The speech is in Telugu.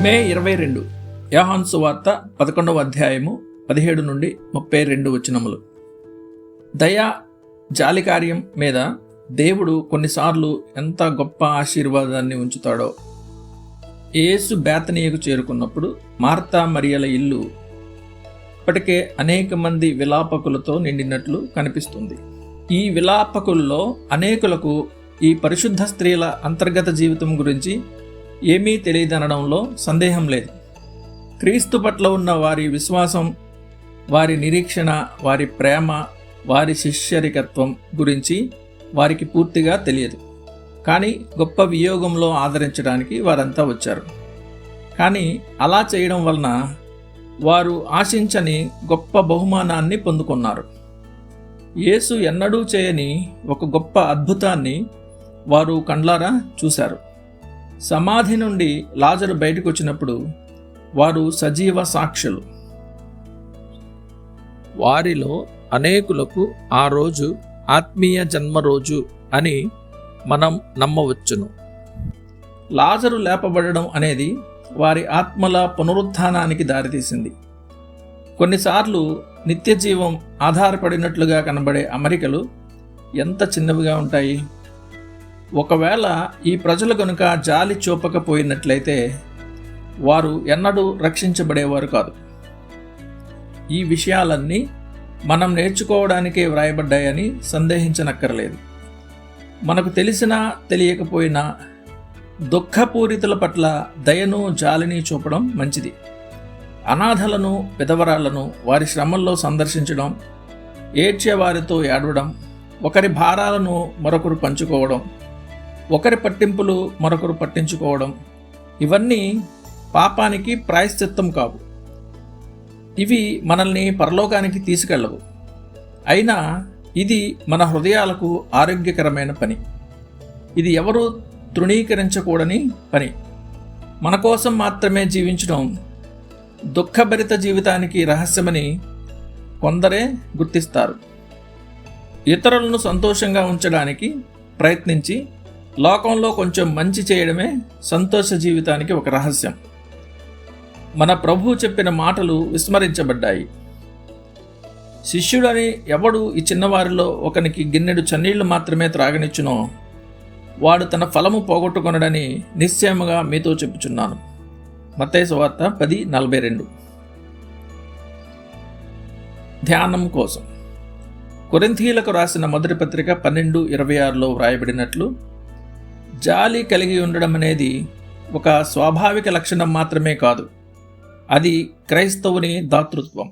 మే 22 యోహాను సువార్త 11వ అధ్యాయము 17 నుండి 32 వచనములు. దయ, జాలి కార్యం మీద దేవుడు కొన్నిసార్లు ఎంత గొప్ప ఆశీర్వాదాన్ని ఉంచుతాడో. యేసు బేతనీయకు చేరుకున్నప్పుడు మార్తా మరియల ఇల్లు ఇప్పటికే అనేక మంది విలాపకులతో నిండినట్లు కనిపిస్తుంది. ఈ విలాపకుల్లో అనేకులకు ఈ పరిశుద్ధ స్త్రీల అంతర్గత జీవితం గురించి ఏమీ తెలియదనడంలో సందేహం లేదు. క్రీస్తు పట్ల ఉన్న వారి విశ్వాసం, వారి నిరీక్షణ, వారి ప్రేమ, వారి శిష్యరికత్వం గురించి వారికి పూర్తిగా తెలియదు. కానీ గొప్ప వియోగంలో ఆదరించడానికి వారంతా వచ్చారు. కానీ అలా చేయడం వలన వారు ఆశించని గొప్ప బహుమానాన్ని పొందుకున్నారు. యేసు ఎన్నడూ చేయని ఒక గొప్ప అద్భుతాన్ని వారు కండ్లారా చూశారు. సమాధి నుండి లాజరు బయటకు వచ్చినప్పుడు వారు సజీవ సాక్షులు. వారిలో అనేకులకు ఆ రోజు ఆత్మీయ జన్మరోజు అని మనం నమ్మవచ్చును. లాజరు లేపబడడం అనేది వారి ఆత్మల పునరుత్థానానికి దారితీసింది. కొన్నిసార్లు నిత్య జీవం ఆధారపడినట్లుగా కనబడే అమరికలు ఎంత చిన్నవిగా ఉంటాయి. ఒకవేళ ఈ ప్రజలు కనుక జాలి చూపకపోయినట్లయితే వారు ఎన్నడూ రక్షించబడేవారు కాదు. ఈ విషయాలన్నీ మనం నేర్చుకోవడానికే వ్రాయబడ్డాయని సందేహించనక్కర్లేదు. మనకు తెలిసినా తెలియకపోయినా దుఃఖపూరితుల పట్ల దయను, జాలిని చూపడం మంచిది. అనాథలను, విధవరాళ్లను వారి శ్రమల్లో సందర్శించడం, ఏడ్చేవారితో ఏడవడం, ఒకరి భారాలను మరొకరు పంచుకోవడం, ఒకరి పట్టింపులు మరొకరు పట్టించుకోవడం, ఇవన్నీ పాపానికి ప్రాయశ్చిత్తం కావు. ఇవి మనల్ని పరలోకానికి తీసుకెళ్ళవు. అయినా ఇది మన హృదయాలకు ఆరోగ్యకరమైన పని. ఇది ఎవరూ తృణీకరించకూడని పని. మన కోసం మాత్రమే జీవించడం దుఃఖభరిత జీవితానికి రహస్యమని కొందరే గుర్తిస్తారు. ఇతరులను సంతోషంగా ఉంచడానికి ప్రయత్నించి లోకంలో కొంచెం మంచి చేయడమే సంతోష జీవితానికి ఒక రహస్యం. మన ప్రభువు చెప్పిన మాటలు విస్మరించబడ్డాయి. శిష్యుడని ఎవడు ఈ చిన్నవారిలో ఒకనికి గిన్నెడు చన్నీళ్లు మాత్రమే త్రాగనిచ్చునో వాడు తన ఫలము పోగొట్టుకొనడని నిశ్చయముగా మీతో చెప్పుచున్నాను. మత్తయి సువార్త 10:42. ధ్యానం కోసం కొరింథీయులకు రాసిన మొదటి పత్రిక 12:26లో వ్రాయబడినట్లు, జాలి కలిగి ఉండడం అనేది ఒక స్వాభావిక లక్షణం మాత్రమే కాదు, అది క్రైస్తవుని దాతృత్వం.